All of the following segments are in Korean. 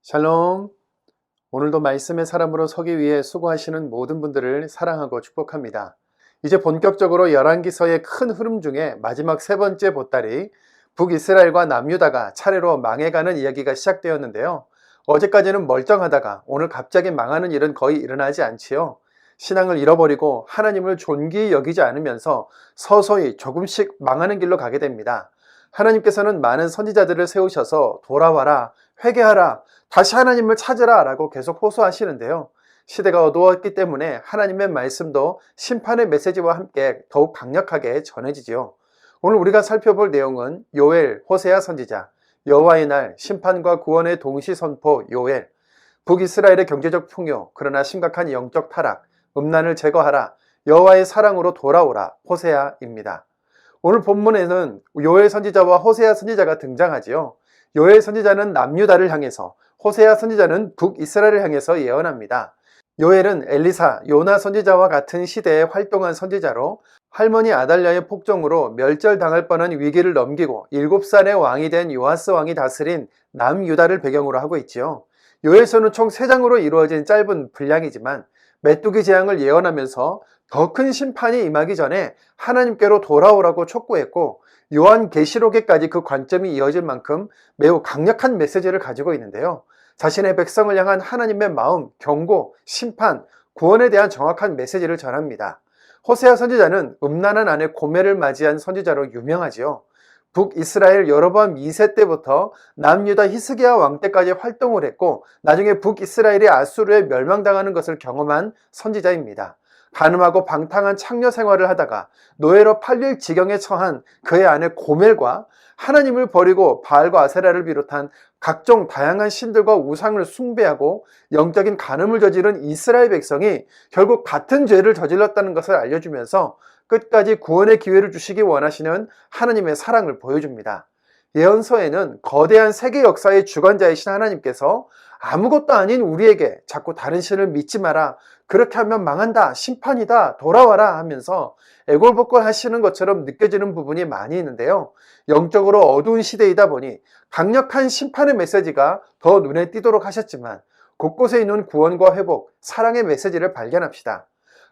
샬롬. 오늘도 말씀의 사람으로 서기 위해 수고하시는 모든 분들을 사랑하고 축복합니다. 이제 본격적으로 열왕기서의 큰 흐름 중에 마지막 세 번째 보따리 북이스라엘과 남유다가 차례로 망해가는 이야기가 시작되었는데요. 어제까지는 멀쩡하다가 오늘 갑자기 망하는 일은 거의 일어나지 않지요. 신앙을 잃어버리고 하나님을 존귀히 여기지 않으면서 서서히 조금씩 망하는 길로 가게 됩니다. 하나님께서는 많은 선지자들을 세우셔서 돌아와라, 회개하라, 다시 하나님을 찾으라 라고 계속 호소하시는데요. 시대가 어두웠기 때문에 하나님의 말씀도 심판의 메시지와 함께 더욱 강력하게 전해지지요. 오늘 우리가 살펴볼 내용은 요엘, 호세아 선지자, 여호와의 날, 심판과 구원의 동시 선포 요엘, 북이스라엘의 경제적 풍요, 그러나 심각한 영적 타락, 음란을 제거하라, 여호와의 사랑으로 돌아오라, 호세아입니다. 오늘 본문에는 요엘 선지자와 호세아 선지자가 등장하지요. 요엘 선지자는 남유다를 향해서, 호세아 선지자는 북이스라엘을 향해서 예언합니다. 요엘은 엘리사, 요나 선지자와 같은 시대에 활동한 선지자로 할머니 아달랴의 폭정으로 멸절당할 뻔한 위기를 넘기고 7살의 왕이 된 요아스 왕이 다스린 남유다를 배경으로 하고 있지요. 요엘서는 총 3장으로 이루어진 짧은 분량이지만 메뚜기 재앙을 예언하면서 더 큰 심판이 임하기 전에 하나님께로 돌아오라고 촉구했고, 요한계시록에까지 그 관점이 이어질 만큼 매우 강력한 메시지를 가지고 있는데요. 자신의 백성을 향한 하나님의 마음, 경고, 심판, 구원에 대한 정확한 메시지를 전합니다. 호세아 선지자는 음란한 아내 고멜을 맞이한 선지자로 유명하지요. 북이스라엘 여로보암 2세 때부터 남유다 히스기야 왕 때까지 활동을 했고, 나중에 북이스라엘이 아수르에 멸망당하는 것을 경험한 선지자입니다. 간음하고 방탕한 창녀 생활을 하다가 노예로 팔릴 지경에 처한 그의 아내 고멜과 하나님을 버리고 바알과 아세라를 비롯한 각종 다양한 신들과 우상을 숭배하고 영적인 간음을 저지른 이스라엘 백성이 결국 같은 죄를 저질렀다는 것을 알려주면서 끝까지 구원의 기회를 주시기 원하시는 하나님의 사랑을 보여줍니다. 예언서에는 거대한 세계 역사의 주관자이신 하나님께서 아무것도 아닌 우리에게 자꾸 다른 신을 믿지 마라, 그렇게 하면 망한다, 심판이다, 돌아와라 하면서 애걸복걸 하시는 것처럼 느껴지는 부분이 많이 있는데요. 영적으로 어두운 시대이다 보니 강력한 심판의 메시지가 더 눈에 띄도록 하셨지만 곳곳에 있는 구원과 회복, 사랑의 메시지를 발견합시다.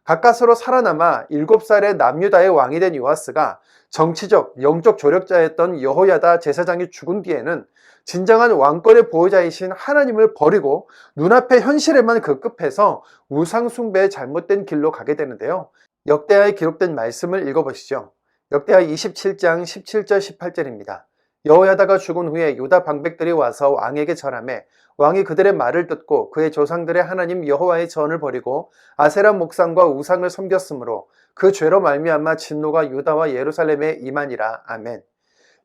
가까스로 살아남아 7살의 남유다의 왕이 된 요아스가 정치적, 영적 조력자였던 여호야다 제사장이 죽은 뒤에는 진정한 왕권의 보호자이신 하나님을 버리고 눈앞의 현실에만 급급해서 우상 숭배의 잘못된 길로 가게 되는데요. 역대하에 기록된 말씀을 읽어보시죠. 역대하 27장 17절 18절입니다. 여호야다가 죽은 후에 유다 방백들이 와서 왕에게 절하매 왕이 그들의 말을 듣고 그의 조상들의 하나님 여호와의 전을 버리고 아세라 목상과 우상을 섬겼으므로 그 죄로 말미암아 진노가 유다와 예루살렘에 임하니라. 아멘.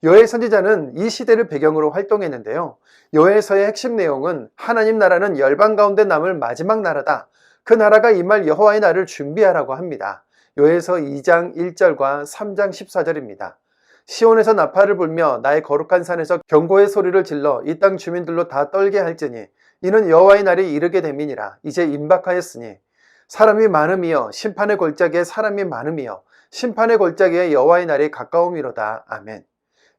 요엘 선지자는 이 시대를 배경으로 활동했는데요. 요엘서의 핵심 내용은 하나님 나라는 열방 가운데 남을 마지막 나라다, 그 나라가 임할 여호와의 날을 준비하라고 합니다. 요엘서 2장 1절과 3장 14절입니다. 시온에서 나팔을 불며 나의 거룩한 산에서 경고의 소리를 질러 이 땅 주민들로 다 떨게 할지니 이는 여호와의 날이 이르게 됨이니라. 이제 임박하였으니 사람이 많음이여 심판의 골짜기에 사람이 많음이여 심판의 골짜기에 여호와의 날이 가까움이로다. 아멘.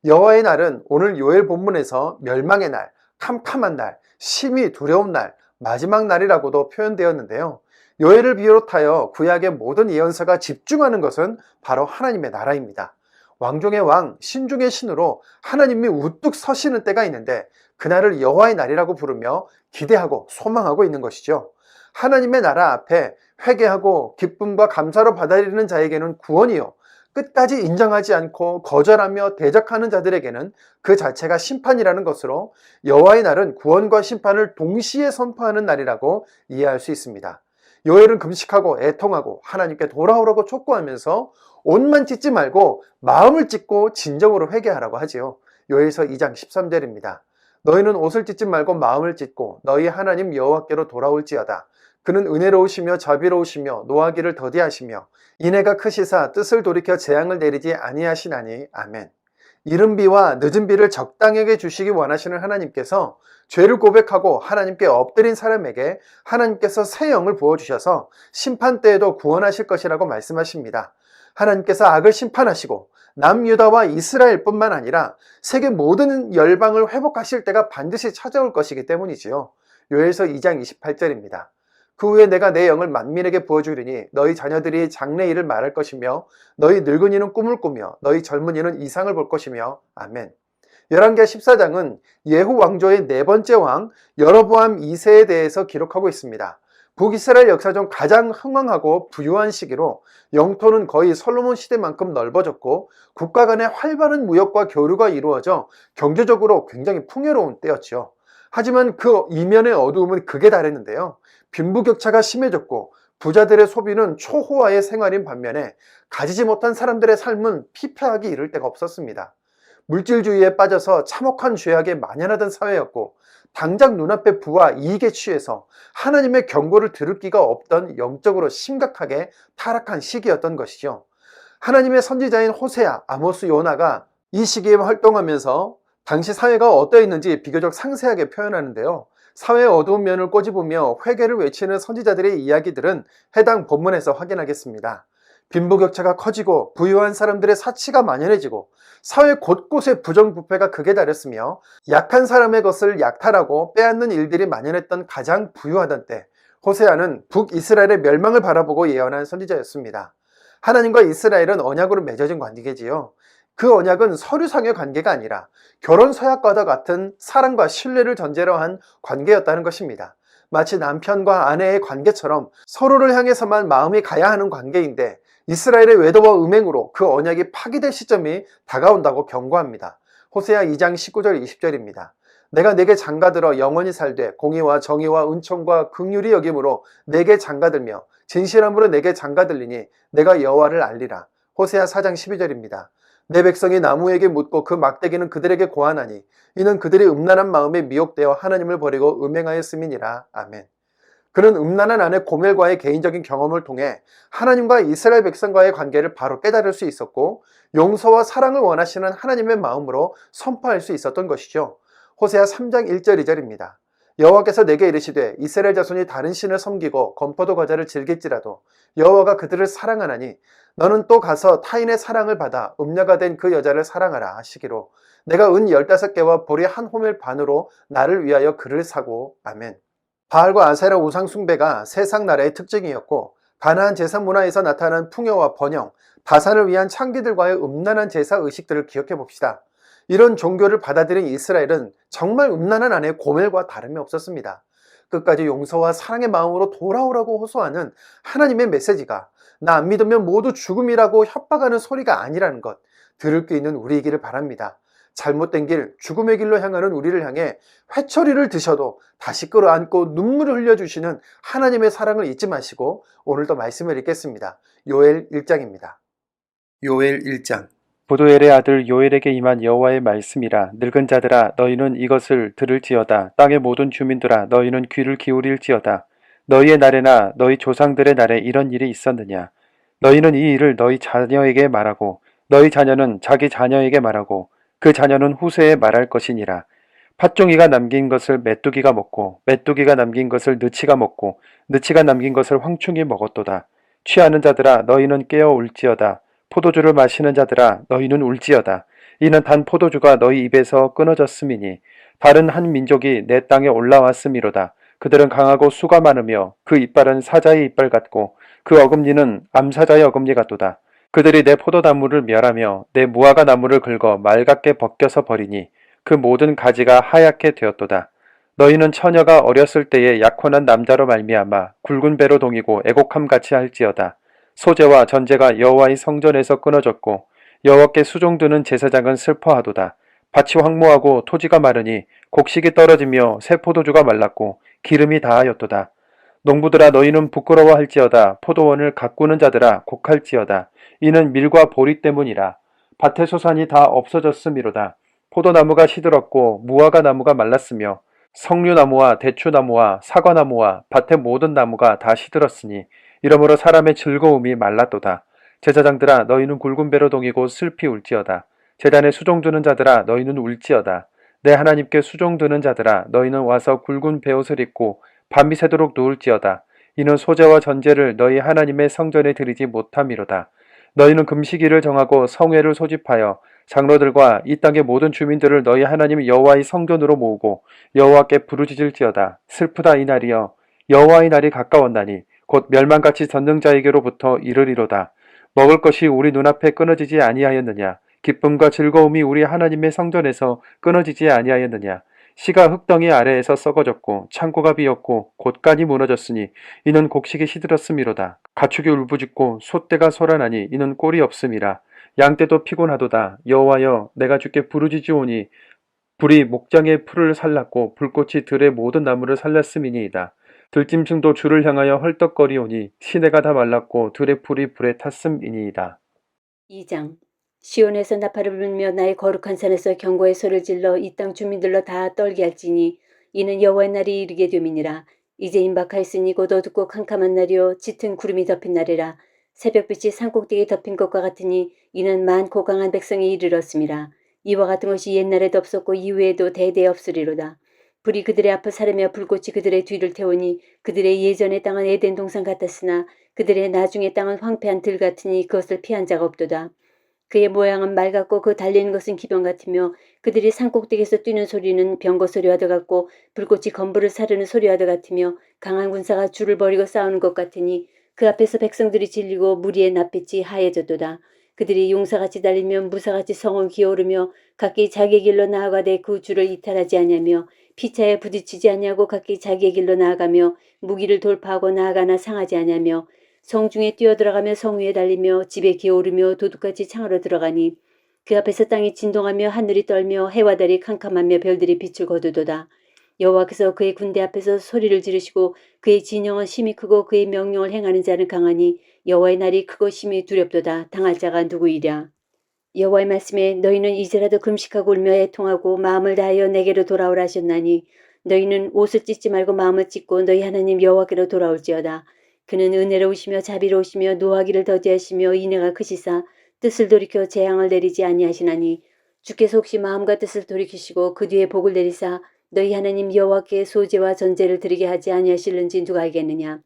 여호와의 날은 오늘 요엘 본문에서 멸망의 날, 캄캄한 날, 심히 두려운 날, 마지막 날이라고도 표현되었는데요. 요엘을 비롯하여 구약의 모든 예언서가 집중하는 것은 바로 하나님의 나라입니다. 왕 중의 왕, 신 중의 신으로 하나님이 우뚝 서시는 때가 있는데 그날을 여호와의 날이라고 부르며 기대하고 소망하고 있는 것이죠. 하나님의 나라 앞에 회개하고 기쁨과 감사로 받아들이는 자에게는 구원이요, 끝까지 인정하지 않고 거절하며 대적하는 자들에게는 그 자체가 심판이라는 것으로 여호와의 날은 구원과 심판을 동시에 선포하는 날이라고 이해할 수 있습니다. 요엘은 금식하고 애통하고 하나님께 돌아오라고 촉구하면서 옷만 찢지 말고 마음을 찢고 진정으로 회개하라고 하지요. 요엘서 2장 13절입니다. 너희는 옷을 찢지 말고 마음을 찢고 너희 하나님 여호와께로 돌아올지어다. 그는 은혜로우시며 자비로우시며 노하기를 더디하시며 인애가 크시사 뜻을 돌이켜 재앙을 내리지 아니하시나니. 아멘. 이른 비와 늦은 비를 적당하게 주시기 원하시는 하나님께서 죄를 고백하고 하나님께 엎드린 사람에게 하나님께서 새 영을 부어주셔서 심판 때에도 구원하실 것이라고 말씀하십니다. 하나님께서 악을 심판하시고 남유다와 이스라엘뿐만 아니라 세계 모든 열방을 회복하실 때가 반드시 찾아올 것이기 때문이지요. 요엘서 2장 28절입니다. 그 후에 내가 내 영을 만민에게 부어주리니 너희 자녀들이 장래일을 말할 것이며 너희 늙은이는 꿈을 꾸며 너희 젊은이는 이상을 볼 것이며 아멘. 열왕기하 14장은 예후 왕조의 네 번째 왕 여로보암 2세에 대해서 기록하고 있습니다. 북이스라엘 역사 중 가장 흥왕하고 부유한 시기로 영토는 거의 솔로몬 시대만큼 넓어졌고 국가 간의 활발한 무역과 교류가 이루어져 경제적으로 굉장히 풍요로운 때였죠. 하지만 그 이면의 어두움은 극에 달했는데요. 빈부격차가 심해졌고 부자들의 소비는 초호화의 생활인 반면에 가지지 못한 사람들의 삶은 피폐하기 이를 데가 없었습니다. 물질주의에 빠져서 참혹한 죄악에 만연하던 사회였고 당장 눈앞의 부와 이익에 취해서 하나님의 경고를 들을 기가 없던 영적으로 심각하게 타락한 시기였던 것이죠. 하나님의 선지자인 호세아, 아모스, 요나가 이 시기에 활동하면서 당시 사회가 어떠했는지 비교적 상세하게 표현하는데요. 사회의 어두운 면을 꼬집으며 회개를 외치는 선지자들의 이야기들은 해당 본문에서 확인하겠습니다. 빈부격차가 커지고 부유한 사람들의 사치가 만연해지고 사회 곳곳에 부정부패가 극에 달했으며 약한 사람의 것을 약탈하고 빼앗는 일들이 만연했던 가장 부유하던 때 호세아는 북이스라엘의 멸망을 바라보고 예언한 선지자였습니다. 하나님과 이스라엘은 언약으로 맺어진 관계지요. 그 언약은 서류상의 관계가 아니라 결혼 서약과도 같은 사랑과 신뢰를 전제로 한 관계였다는 것입니다. 마치 남편과 아내의 관계처럼 서로를 향해서만 마음이 가야 하는 관계인데 이스라엘의 외도와 음행으로 그 언약이 파기될 시점이 다가온다고 경고합니다. 호세아 2장 19절 20절입니다. 내가 내게 장가들어 영원히 살되 공의와 정의와 은총과 긍휼이 여김으로 내게 장가들며 진실함으로 내게 장가들리니 내가 여호와를 알리라. 호세아 4장 12절입니다. 내 백성이 나무에게 묻고 그 막대기는 그들에게 고하나니 이는 그들이 음란한 마음에 미혹되어 하나님을 버리고 음행하였음이니라. 아멘. 그는 음란한 아내 고멜과의 개인적인 경험을 통해 하나님과 이스라엘 백성과의 관계를 바로 깨달을 수 있었고 용서와 사랑을 원하시는 하나님의 마음으로 선포할 수 있었던 것이죠. 호세아 3장 1절 2절입니다. 여호와께서 내게 이르시되 이스라엘 자손이 다른 신을 섬기고 건포도 과자를 즐길지라도 여호와가 그들을 사랑하나니 너는 또 가서 타인의 사랑을 받아 음녀가 된 그 여자를 사랑하라 하시기로 내가 은 15개와 보리 한 호멜 반으로 나를 위하여 그를 사고 아멘. 바알과 아세라 우상 숭배가 세상 나라의 특징이었고 가나안 제사 문화에서 나타난 풍요와 번영, 다산을 위한 창기들과의 음란한 제사 의식들을 기억해 봅시다. 이런 종교를 받아들인 이스라엘은 정말 음란한 아내 고멜과 다름이 없었습니다. 끝까지 용서와 사랑의 마음으로 돌아오라고 호소하는 하나님의 메시지가 나 안 믿으면 모두 죽음이라고 협박하는 소리가 아니라는 것 들을 수 있는 우리이기를 바랍니다. 잘못된 길, 죽음의 길로 향하는 우리를 향해 회초리를 드셔도 다시 끌어안고 눈물을 흘려주시는 하나님의 사랑을 잊지 마시고 오늘도 말씀을 읽겠습니다. 요엘 1장입니다. 요엘 1장. 부두엘의 아들 요엘에게 임한 여호와의 말씀이라. 늙은 자들아 너희는 이것을 들을지어다. 땅의 모든 주민들아 너희는 귀를 기울일지어다. 너희의 날에나 너희 조상들의 날에 이런 일이 있었느냐. 너희는 이 일을 너희 자녀에게 말하고 너희 자녀는 자기 자녀에게 말하고 그 자녀는 후세에 말할 것이니라. 팥종이가 남긴 것을 메뚜기가 먹고 메뚜기가 남긴 것을 느치가 먹고 느치가 남긴 것을 황충이 먹었도다. 취하는 자들아 너희는 깨어 울지어다. 포도주를 마시는 자들아 너희는 울지어다. 이는 단 포도주가 너희 입에서 끊어졌음이니 다른 한 민족이 내 땅에 올라왔음이로다. 그들은 강하고 수가 많으며 그 이빨은 사자의 이빨 같고 그 어금니는 암사자의 어금니 같도다. 그들이 내 포도나무를 멸하며 내 무화과 나무를 긁어 맑게 벗겨서 버리니 그 모든 가지가 하얗게 되었도다. 너희는 처녀가 어렸을 때에 약혼한 남자로 말미암아 굵은 배로 동이고 애곡함 같이 할지어다. 소재와 전제가 여호와의 성전에서 끊어졌고 여호와께 수종드는 제사장은 슬퍼하도다. 밭이 황무하고 토지가 마르니 곡식이 떨어지며 새 포도주가 말랐고 기름이 다하였도다. 농부들아 너희는 부끄러워할지어다. 포도원을 가꾸는 자들아 곡할지어다. 이는 밀과 보리 때문이라. 밭의 소산이 다 없어졌음이로다. 포도나무가 시들었고 무화과 나무가 말랐으며 석류나무와 대추나무와 사과나무와 밭의 모든 나무가 다 시들었으니 이러므로 사람의 즐거움이 말랐도다. 제사장들아 너희는 굵은 배로 동이고 슬피 울지어다. 제단에 수종드는 자들아 너희는 울지어다. 내 하나님께 수종드는 자들아 너희는 와서 굵은 베옷을 입고 밤이 새도록 누울지어다. 이는 소재와 전제를 너희 하나님의 성전에 드리지 못함이로다. 너희는 금식일을 정하고 성회를 소집하여 장로들과 이 땅의 모든 주민들을 너희 하나님 여호와의 성전으로 모으고 여호와께 부르짖을지어다. 슬프다 이 날이여. 여호와의 날이 가까웠나니 곧 멸망같이 전능자에게로부터 이르리로다. 먹을 것이 우리 눈앞에 끊어지지 아니하였느냐. 기쁨과 즐거움이 우리 하나님의 성전에서 끊어지지 아니하였느냐. 씨가 흙덩이 아래에서 썩어졌고 창고가 비었고 곳간이 무너졌으니 이는 곡식이 시들었음이로다. 가축이 울부짖고 소떼가 소란하니 이는 꼴이 없음이라. 양떼도 피곤하도다. 여호와여, 내가 주께 부르짖으오니 불이 목장의 풀을 살랐고 불꽃이 들의 모든 나무를 살랐음이니이다. 들짐승도 주를 향하여 헐떡거리오니 시내가 다 말랐고 들의 풀이 불에 탔음이니이다. 2장. 시온에서 나팔을 불며 나의 거룩한 산에서 경고의 소리를 질러 이 땅 주민들로 다 떨게 할지니 이는 여호와의 날이 이르게 됨이니라. 이제 임박하였으니 곧 어둡고 캄캄한 날이요 짙은 구름이 덮인 날이라. 새벽빛이 산꼭대기에 덮인 것과 같으니 이는 많고 강한 백성이 이르렀음이라. 이와 같은 것이 옛날에도 없었고 이후에도 대대 없으리로다. 불이 그들의 앞을 사르며 불꽃이 그들의 뒤를 태우니 그들의 예전의 땅은 에덴 동산 같았으나 그들의 나중의 땅은 황폐한 들 같으니 그것을 피한 자가 없도다. 그의 모양은 말 같고 그 달리는 것은 기병 같으며 그들이 산꼭대기에서 뛰는 소리는 병거 소리와 더 같고 불꽃이 건물을 사르는 소리와 더 같으며 강한 군사가 줄을 버리고 싸우는 것 같으니 그 앞에서 백성들이 질리고 무리의 낯빛이 하얘졌도다. 그들이 용사같이 달리며 무사같이 성을 기어오르며 각기 자기의 길로 나아가되 그 줄을 이탈하지 아니하며 피차에 부딪히지 아니하고 각기 자기의 길로 나아가며 무기를 돌파하고 나아가나 상하지 아니하며 성중에 뛰어들어가며 성 위에 달리며 집에 기어오르며 도둑같이 창으로 들어가니 그 앞에서 땅이 진동하며 하늘이 떨며 해와 달이 캄캄하며 별들이 빛을 거두도다. 여호와께서 그의 군대 앞에서 소리를 지르시고 그의 진영은 심히 크고 그의 명령을 행하는 자는 강하니 여호와의 날이 크고 심히 두렵도다. 당할 자가 누구이랴. 여호와의 말씀에 너희는 이제라도 금식하고 울며 애통하고 마음을 다하여 내게로 돌아오라 하셨나니 너희는 옷을 찢지 말고 마음을 찢고 너희 하나님 여호와께로 돌아올지어다. 그는 은혜로우시며 자비로우시며 노하기를 더디하시며 인애가 크시사 뜻을 돌이켜 재앙을 내리지 아니하시나니 주께서 혹시 마음과 뜻을 돌이키시고 그 뒤에 복을 내리사 너희 하나님 여호와께 소제와 전제를 드리게 하지 아니하실는지 누가 알겠느냐.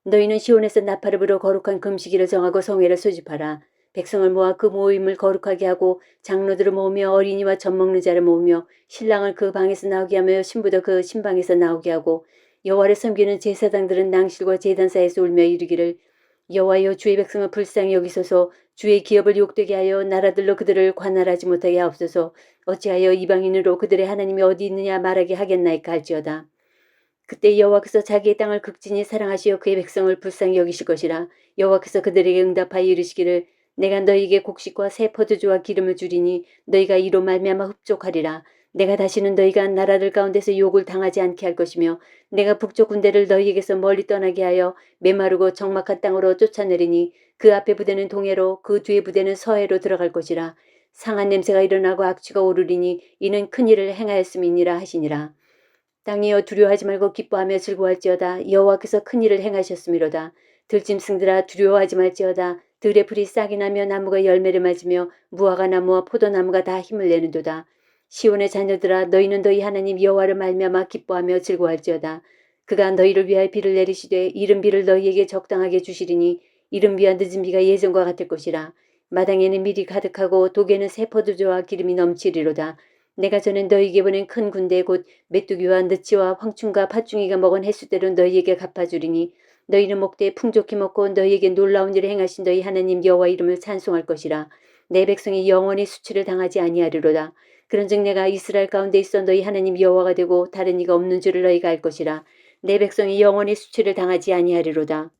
너희는 시온에서 나팔을 불어 거룩한 금식일을 정하고 성회를 소집하라. 백성을 모아 그 모임을 거룩하게 하고 장로들을 모으며 어린이와 젖 먹는 자를 모으며 신랑을 그 방에서 나오게 하며 신부도 그 신방에서 나오게 하고 여호와를 섬기는 제사장들은 낭실과 제단사에서 울며 이르기를 여호와여 주의 백성을 불쌍히 여기소서. 주의 기업을 욕되게 하여 나라들로 그들을 관할하지 못하게 하옵소서. 어찌하여 이방인으로 그들의 하나님이 어디 있느냐 말하게 하겠나이까 할지어다. 그때 여호와께서 자기의 땅을 극진히 사랑하시어 그의 백성을 불쌍히 여기실 것이라. 여호와께서 그들에게 응답하여 이르시기를 내가 너희에게 곡식과 새 포도주와 기름을 주리니 너희가 이로 말미암아 흡족하리라. 내가 다시는 너희가 나라들 가운데서 욕을 당하지 않게 할 것이며 내가 북쪽 군대를 너희에게서 멀리 떠나게 하여 메마르고 적막한 땅으로 쫓아내리니 그 앞에 부대는 동해로 그 뒤에 부대는 서해로 들어갈 것이라. 상한 냄새가 일어나고 악취가 오르리니 이는 큰 일을 행하였음이니라 하시니라. 땅이여 두려워하지 말고 기뻐하며 즐거워할지어다. 여호와께서 큰 일을 행하셨음이로다. 들짐승들아 두려워하지 말지어다. 들의 풀이 싹이 나며 나무가 열매를 맺으며 무화과 나무와 포도나무가 다 힘을 내는도다. 시온의 자녀들아 너희는 너희 하나님 여호와를 말미암아 기뻐하며 즐거워할지어다. 그가 너희를 위하여 비를 내리시되 이른 비를 너희에게 적당하게 주시리니 이른 비와 늦은 비가 예전과 같을 것이라. 마당에는 밀이 가득하고 독에는 새 포도주와 기름이 넘치리로다. 내가 전에 너희에게 보낸 큰 군대 곧 메뚜기와 느치와 황충과 팥중이가 먹은 횟수대로 너희에게 갚아주리니 너희는 목대에 풍족히 먹고 너희에게 놀라운 일을 행하신 너희 하나님 여호와 이름을 찬송할 것이라. 내 백성이 영원히 수치를 당하지 아니하리로다. 그런즉 내가 이스라엘 가운데 있어 너희 하나님 여호와가 되고 다른 이가 없는 줄을 너희가 알 것이라. 내 백성이 영원히 수치를 당하지 아니하리로다.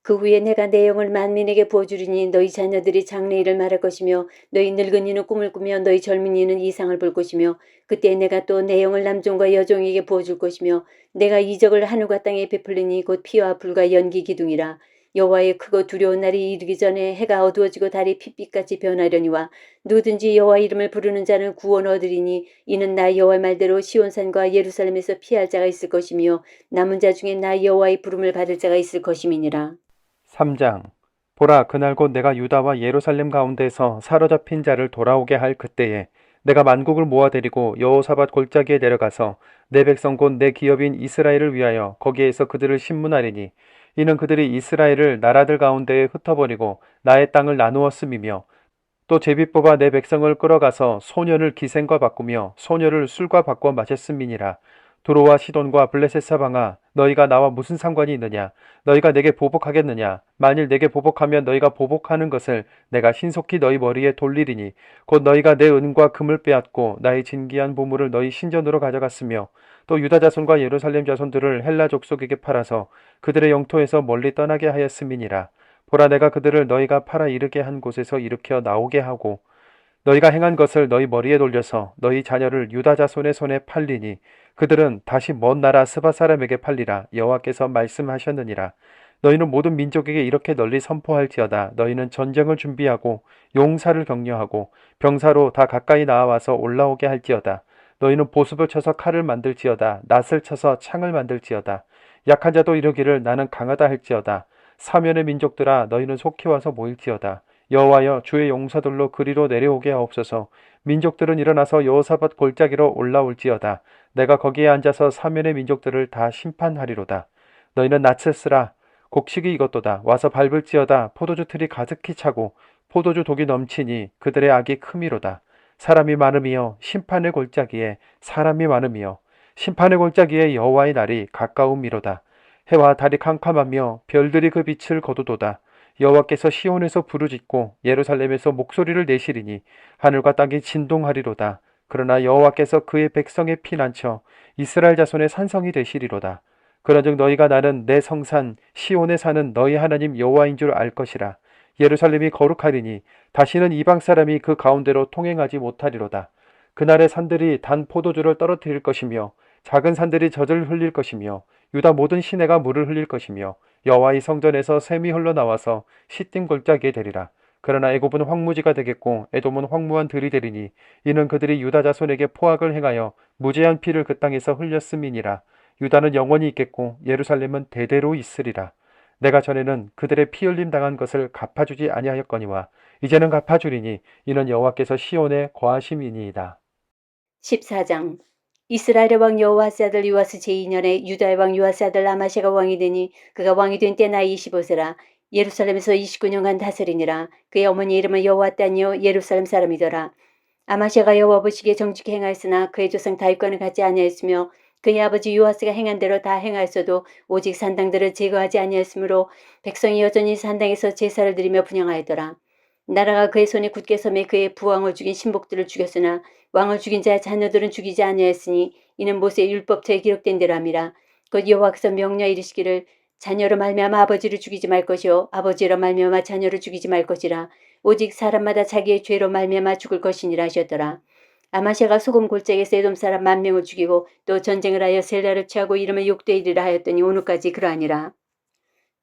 그 후에 내가 내 영을 만민에게 부어주리니 너희 자녀들이 장래일을 말할 것이며 너희 늙은이는 꿈을 꾸며 너희 젊은이는 이상을 볼 것이며 그때 내가 또 내 영을 남종과 여종에게 부어줄 것이며 내가 이적을 하늘과 땅에 베풀리니 곧 피와 불과 연기 기둥이라. 여호와의 크고 두려운 날이 이르기 전에 해가 어두워지고 달이 핏빛같이 변하려니와 누구든지 여호와 이름을 부르는 자는 구원 얻으리니 이는 나 여호와의 말대로 시온산과 예루살렘에서 피할 자가 있을 것이며 남은 자 중에 나 여호와의 부름을 받을 자가 있을 것임이니라. 3장. 보라, 그날 곧 내가 유다와 예루살렘 가운데서 사로잡힌 자를 돌아오게 할 그때에 내가 만국을 모아데리고 여호사밧 골짜기에 내려가서 내 백성 곧 내 기업인 이스라엘을 위하여 거기에서 그들을 신문하리니 이는 그들이 이스라엘을 나라들 가운데에 흩어버리고 나의 땅을 나누었음이며 또 제비 뽑아 내 백성을 끌어가서 소년을 기생과 바꾸며 소녀를 술과 바꿔 마셨음이니라. 두로와 시돈과 블레셋 사방아 너희가 나와 무슨 상관이 있느냐? 너희가 내게 보복하겠느냐? 만일 내게 보복하면 너희가 보복하는 것을 내가 신속히 너희 머리에 돌리리니 곧 너희가 내 은과 금을 빼앗고 나의 진귀한 보물을 너희 신전으로 가져갔으며 또 유다 자손과 예루살렘 자손들을 헬라 족속에게 팔아서 그들의 영토에서 멀리 떠나게 하였음이니라. 보라 내가 그들을 너희가 팔아 이르게 한 곳에서 일으켜 나오게 하고 너희가 행한 것을 너희 머리에 돌려서 너희 자녀를 유다 자손의 손에 팔리니 그들은 다시 먼 나라 스바 사람에게 팔리라. 여호와께서 말씀하셨느니라. 너희는 모든 민족에게 이렇게 널리 선포할지어다. 너희는 전쟁을 준비하고 용사를 격려하고 병사로 다 가까이 나와서 올라오게 할지어다. 너희는 보습을 쳐서 칼을 만들지어다. 낫을 쳐서 창을 만들지어다. 약한 자도 이르기를 나는 강하다 할지어다. 사면의 민족들아 너희는 속히 와서 모일지어다. 여호와여 주의 용사들로 그리로 내려오게 하옵소서. 민족들은 일어나서 여호사밧 골짜기로 올라올지어다. 내가 거기에 앉아서 사면의 민족들을 다 심판하리로다. 너희는 낫을 쓰라. 곡식이 익었도다. 와서 밟을지어다. 포도주 틀이 가득히 차고 포도주 독이 넘치니 그들의 악이 크미로다. 사람이 많음이여 심판의 골짜기에 사람이 많음이여 심판의 골짜기에 여호와의 날이 가까움이로다. 해와 달이 캄캄하며 별들이 그 빛을 거두도다. 여호와께서 시온에서 부르짖고 예루살렘에서 목소리를 내시리니 하늘과 땅이 진동하리로다. 그러나 여호와께서 그의 백성의 피난처 이스라엘 자손의 산성이 되시리로다. 그런즉 너희가 나는 내 성산 시온에 사는 너희 하나님 여호와인 줄 알 것이라. 예루살렘이 거룩하리니 다시는 이방 사람이 그 가운데로 통행하지 못하리로다. 그날의 산들이 단 포도주를 떨어뜨릴 것이며 작은 산들이 젖을 흘릴 것이며 유다 모든 시내가 물을 흘릴 것이며 여호와의 성전에서 샘이 흘러나와서 시딤 골짜기에 되리라. 그러나 애굽은 황무지가 되겠고 에돔은 황무한 들이 되리니 이는 그들이 유다 자손에게 포악을 행하여 무죄한 피를 그 땅에서 흘렸음이니라. 유다는 영원히 있겠고 예루살렘은 대대로 있으리라. 내가 전에는 그들의 피 흘림 당한 것을 갚아주지 아니하였거니와 이제는 갚아주리니 이는 여호와께서 시온에 거하심이니이다. 14장 이스라엘의 왕 여호와스 아들 요아스 제2년에 유다의 왕 요아스 아들 아마시아가 왕이 되니 그가 왕이 된 때 나이 25세라. 예루살렘에서 29년간 다스리니라. 그의 어머니 이름은 여호와따니요 예루살렘 사람이더라. 아마시아가 여호와 보시기에 정직히 행하였으나 그의 조상 다윗과는 같지 아니하였으며 그의 아버지 요아스가 행한 대로 다 행하였어도 오직 산당들을 제거하지 아니하였으므로 백성이 여전히 산당에서 제사를 드리며 분향하였더라. 나라가 그의 손에 굳게 섬에 그의 부왕을 죽인 신복들을 죽였으나 왕을 죽인 자의 자녀들은 죽이지 아니하였으니 이는 모세의 율법처에 기록된 대로함이라. 곧 여호와께서 명령하 이르시기를 자녀로 말미암아 아버지를 죽이지 말 것이요 아버지로 말미암아 자녀를 죽이지 말 것이라. 오직 사람마다 자기의 죄로 말미암아 죽을 것이니라 하셨더라. 아마시아가 소금 골짜기에서 에돔 사람 10,000명을 죽이고 또 전쟁을 하여 셀라를 취하고 이름을 욕되이리라 하였더니 오늘까지 그러하니라.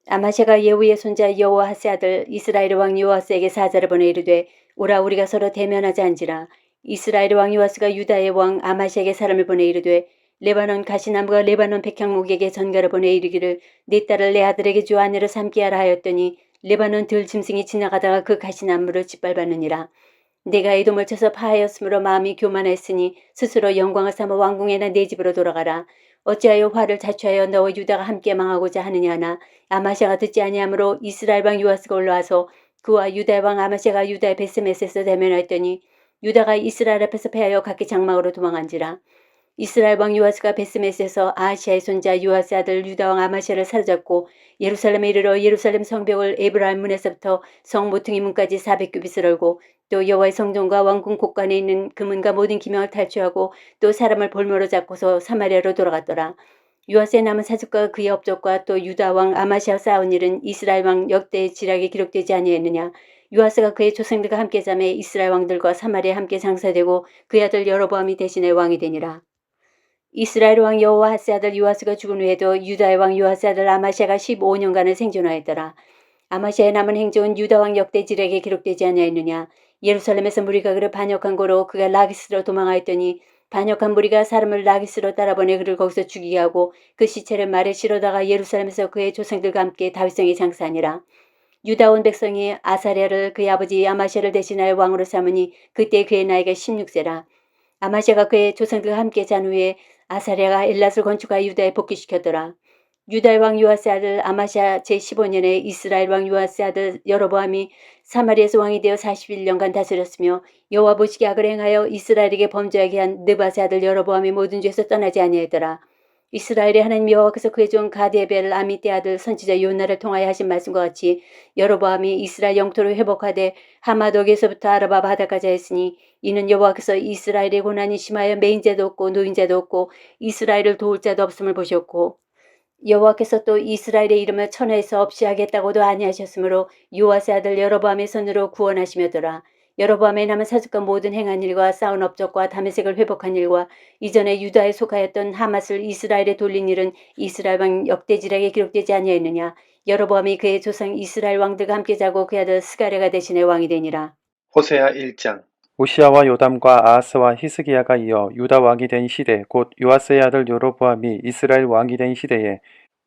아마시아가 예후의 손자 여호아스의 아들 이스라엘의 왕 요아스에게 사자를 보내 이르되 오라 우리가 서로 대면하자 한지라. 이스라엘의 왕 요아스가 유다의 왕 아마시아에게 사람을 보내 이르되 레바논 가시나무가 레바논 백향목에게 전가를 보내 이르기를 네 딸을 내 아들에게 주 아내로 삼게 하라 하였더니 레바논 들 짐승이 지나가다가 그 가시나무를 짓밟았느니라. 내가 에돔을 쳐서 파하였으므로 마음이 교만했으니 스스로 영광을 삼아 왕궁에나 내 집으로 돌아가라. 어찌하여 화를 자초하여 너와 유다가 함께 망하고자 하느냐 하나 아마시아가 듣지 아니하므로 이스라엘 왕 요아스가 올라와서 그와 유다의 왕 아마시아가 유다의 베스메스에서 대면하였더니 유다가 이스라엘 앞에서 패하여 각기 장막으로 도망한지라. 이스라엘 왕 요아스가 베스메스에서 아하시아의 손자 요아스 아들 유다 왕 아마시아를 사로잡고 예루살렘에 이르러 예루살렘 성벽을 에브라임 문에서부터 성 모퉁이 문까지 400규빗을 얼고 또 여호와의 성전과 왕궁 곳간에 있는 금은과 모든 기명을 탈취하고 또 사람을 볼모로 잡고서 사마리아로 돌아갔더라. 요아스의 남은 사직과 그의 업적과 또 유다 왕 아마시아 싸운 일은 이스라엘 왕 역대의 지략에 기록되지 아니하였느냐. 요아스가 그의 조상들과 함께 잠에 이스라엘 왕들과 사마리아에 함께 장사되고 그의 아들 여로보암이 대신에 왕이 되니라. 이스라엘 왕 여호아스의 아들 요아스가 죽은 후에도 유다의 왕 요아스 아들 아마시아가 15년간을 생존하였더라. 아마시아의 남은 행적은 유다 왕 역대 지략에 기록되지 아니하였느냐. 예루살렘에서 무리가 그를 반역한 고로 그가 라기스로 도망하였더니 반역한 무리가 사람을 라기스로 따라보내 그를 거기서 죽이게 하고 그 시체를 말에 실어다가 예루살렘에서 그의 조상들과 함께 다윗성에 장사하니라. 유다 온 백성이 아사랴를 그의 아버지 아마시아를 대신하여 왕으로 삼으니 그때 그의 나이가 16세라. 아마시아가 그의 조상들과 함께 잔 후에 아사랴가 엘랏을 건축하여 유다에 복귀시켰더라. 유다의 왕 요아스의 아들 아마샤 제15년에 이스라엘 왕 요아스의 아들 여로보암이 사마리아에서 왕이 되어 41년간 다스렸으며 여호와 보시기에 악을 행하여 이스라엘에게 범죄하게 한 느밧의 아들 여로보암이 모든 죄에서 떠나지 아니하였더라. 이스라엘의 하나님 여호와께서 그의 종 가데벨 아미떼 아들 선지자 요나를 통하여 하신 말씀과 같이 여로보암이 이스라엘 영토를 회복하되 하마독에서부터 아라바 바다까지 했으니 이는 여호와께서 이스라엘의 고난이 심하여 매인자도 없고 노인자도 없고 이스라엘을 도울 자도 없음을 보셨고 여호와께서 또 이스라엘의 이름을 천하에서 없이 하겠다고도 아니하셨으므로 요아스의 아들 여로보암의 손으로 구원하시며더라. 여로보암의 남은 사직과 모든 행한 일과 쌓은 업적과 다메섹을 회복한 일과 이전에 유다에 속하였던 하맛을 이스라엘에 돌린 일은 이스라엘 왕 역대지략에 기록되지 아니하였느냐. 여로보암이 그의 조상 이스라엘 왕들과 함께 자고 그의 아들 스가랴가 대신에 왕이 되니라. 호세아 1장. 우시아와 요담과 아하스와 히스기야가 이어 유다 왕이 된 시대 곧 요아스의 아들 여로보암이 이스라엘 왕이 된 시대에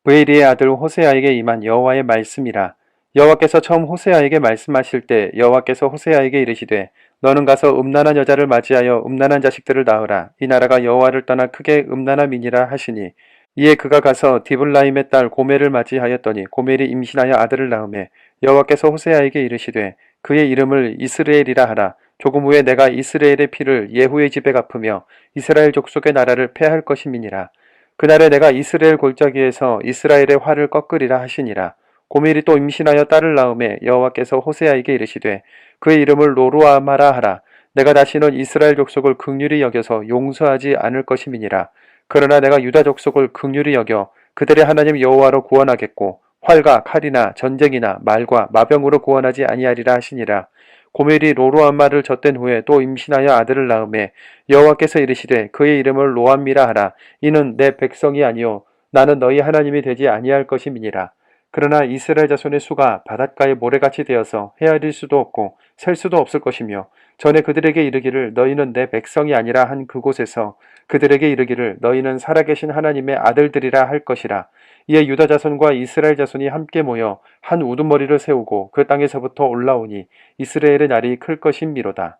브에리의 아들 호세아에게 임한 여호와의 말씀이라. 여호와께서 처음 호세아에게 말씀하실 때 여호와께서 호세아에게 이르시되 너는 가서 음란한 여자를 맞이하여 음란한 자식들을 낳으라. 이 나라가 여호와를 떠나 크게 음란함이니라 하시니 이에 그가 가서 디블라임의 딸 고멜을 맞이하였더니 고멜이 임신하여 아들을 낳으매 여호와께서 호세아에게 이르시되 그의 이름을 이스라엘이라 하라. 조금 후에 내가 이스라엘의 피를 예후의 집에 갚으며 이스라엘 족속의 나라를 패할 것임이니라. 그날에 내가 이스라엘 골짜기에서 이스라엘의 활을 꺾으리라 하시니라. 고멜이 또 임신하여 딸을 낳음에 여호와께서 호세아에게 이르시되 그의 이름을 로루아마라 하라. 내가 다시는 이스라엘 족속을 긍휼히 여겨서 용서하지 않을 것임이니라. 그러나 내가 유다 족속을 긍휼히 여겨 그들의 하나님 여호와로 구원하겠고 활과 칼이나 전쟁이나 말과 마병으로 구원하지 아니하리라 하시니라. 고멜이 로루암마를 젖된 후에 또 임신하여 아들을 낳음에 여호와께서 이르시되 그의 이름을 로암미라 하라. 이는 내 백성이 아니요 나는 너희 하나님이 되지 아니할 것임이니라. 그러나 이스라엘 자손의 수가 바닷가의 모래같이 되어서 헤아릴 수도 없고 셀 수도 없을 것이며 전에 그들에게 이르기를 너희는 내 백성이 아니라 한 그곳에서 그들에게 이르기를 너희는 살아계신 하나님의 아들들이라 할 것이라. 이에 유다 자손과 이스라엘 자손이 함께 모여 한 우두머리를 세우고 그 땅에서부터 올라오니 이스라엘의 날이 클 것임미로다.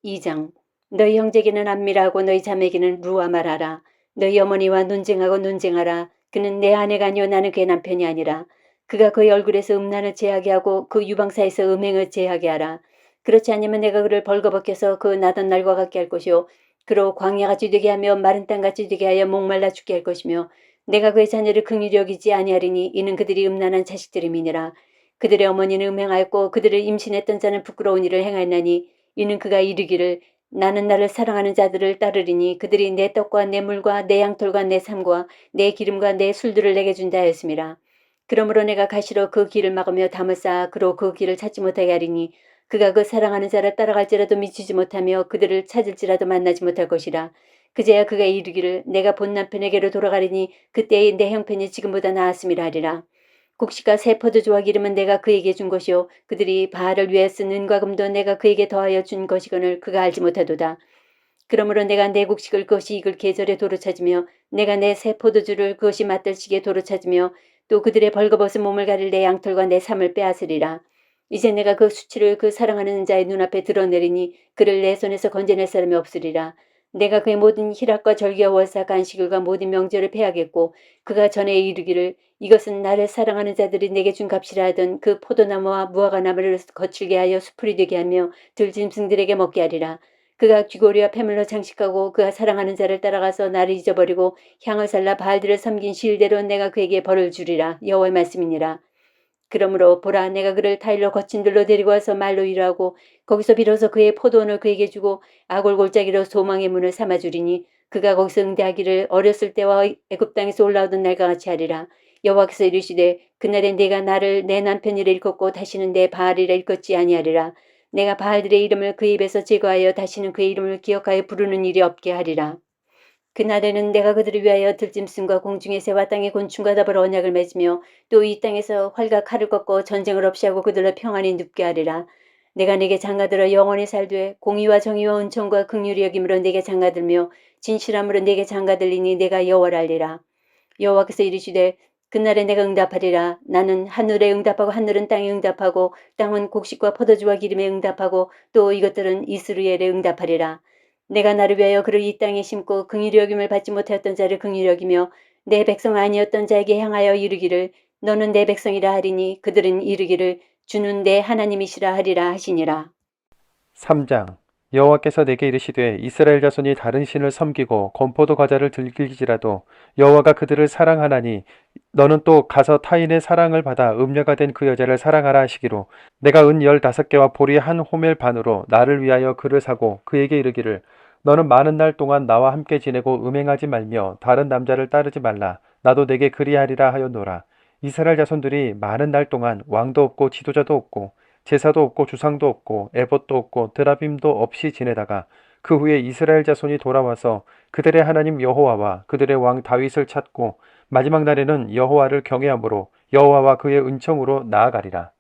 2장. 너희 형제에게는 암미라고 너희 자매에게는 루아말하라. 너희 어머니와 논쟁하고 논쟁하라. 그는 내 아내가 아니요 나는 그의 남편이 아니라. 그가 그의 얼굴에서 음란을 제하게 하고 그 유방사에서 음행을 제하게 하라. 그렇지 않으면 내가 그를 벌거벗겨서 그 나던 날과 같게 할 것이요 그로 광야같이 되게 하며 마른 땅같이 되게 하여 목말라 죽게 할 것이며 내가 그의 자녀를 긍휼히 여기지 아니하리니 이는 그들이 음란한 자식들임이니라. 그들의 어머니는 음행하였고 그들을 임신했던 자는 부끄러운 일을 행하였나니 이는 그가 이르기를 나는 나를 사랑하는 자들을 따르리니 그들이 내 떡과 내 물과 내 양털과 내 삶과 내 기름과 내 술들을 내게 준다 하였음이라. 그러므로 내가 가시로 그 길을 막으며 담을 쌓아 그로 그 길을 찾지 못하게 하리니 그가 그 사랑하는 자를 따라갈지라도 미치지 못하며 그들을 찾을지라도 만나지 못할 것이라. 그제야 그가 이르기를 내가 본 남편에게로 돌아가리니 그때의 내 형편이 지금보다 나았음이라 하리라. 곡식과 새 포도주와 기름은 내가 그에게 준 것이요 그들이 바알을 위해 쓴 은과 금도 내가 그에게 더하여 준 것이거늘 그가 알지 못하도다. 그러므로 내가 내 곡식을 그것이 익을 계절에 도로 찾으며 내가 내 새 포도주를 그것이 맛들 시기에 도로 찾으며 또 그들의 벌거벗은 몸을 가릴 내 양털과 내 삶을 빼앗으리라. 이제 내가 그 수치를 그 사랑하는 자의 눈앞에 드러내리니 그를 내 손에서 건져낼 사람이 없으리라. 내가 그의 모든 희락과 절기와 월사 간식을과 모든 명절을 패하겠고 그가 전에 이르기를 이것은 나를 사랑하는 자들이 내게 준 값이라 하던 그 포도나무와 무화과나무를 거칠게 하여 수풀이 되게 하며 들짐승들에게 먹게 하리라. 그가 귀고리와 패물로 장식하고 그가 사랑하는 자를 따라가서 나를 잊어버리고 향을 살라 바알들을 섬긴 시일대로 내가 그에게 벌을 주리라. 여호와의 말씀이니라. 그러므로 보라 내가 그를 타일로 거친 들로 데리고 와서 말로 일하고 거기서 비로소 그의 포도원을 그에게 주고 아골 골짜기로 소망의 문을 삼아주리니 그가 거기서 응대하기를 어렸을 때와 애굽 땅에서 올라오던 날과 같이 하리라. 여호와께서 이르시되 그날에 내가 나를 내 남편이라 일컫고 다시는 내 바알이라 일컫지 아니하리라. 내가 바알들의 이름을 그 입에서 제거하여 다시는 그의 이름을 기억하여 부르는 일이 없게 하리라. 그날에는 내가 그들을 위하여 들짐승과 공중의 새와 땅의 곤충과 더불어 언약을 맺으며 또 이 땅에서 활과 칼을 꺾고 전쟁을 없이 하고 그들로 평안히 눕게 하리라. 내가 내게 장가들어 영원히 살되 공의와 정의와 은총과 긍휼히 여김으로 내게 장가들며 진실함으로 내게 장가들리니 내가 여호와랄리라. 여호와께서 이르시되 그날에 내가 응답하리라. 나는 하늘에 응답하고 하늘은 땅에 응답하고 땅은 곡식과 포도주와 기름에 응답하고 또 이것들은 이스라엘에 응답하리라. 내가 나를 위하여 그를 이 땅에 심고 긍휼히 여김을 받지 못하였던 자를 긍휼히 여기며 내 백성 아니었던 자에게 향하여 이르기를 너는 내 백성이라 하리니 그들은 이르기를 주는 내 하나님이시라 하리라 하시니라. 3장 여호와께서 내게 이르시되 이스라엘 자손이 다른 신을 섬기고 건포도 과자를 즐길지라도 여호와가 그들을 사랑하나니 너는 또 가서 타인의 사랑을 받아 음녀가 된 그 여자를 사랑하라 하시기로 내가 은 15개와 보리 한 호멜 반으로 나를 위하여 그를 사고 그에게 이르기를 너는 많은 날 동안 나와 함께 지내고 음행하지 말며 다른 남자를 따르지 말라 나도 내게 그리하리라 하였노라. 이스라엘 자손들이 많은 날 동안 왕도 없고 지도자도 없고 제사도 없고 주상도 없고 에봇도 없고 드라빔도 없이 지내다가 그 후에 이스라엘 자손이 돌아와서 그들의 하나님 여호와와 그들의 왕 다윗을 찾고 마지막 날에는 여호와를 경외함으로 여호와와 그의 은총으로 나아가리라.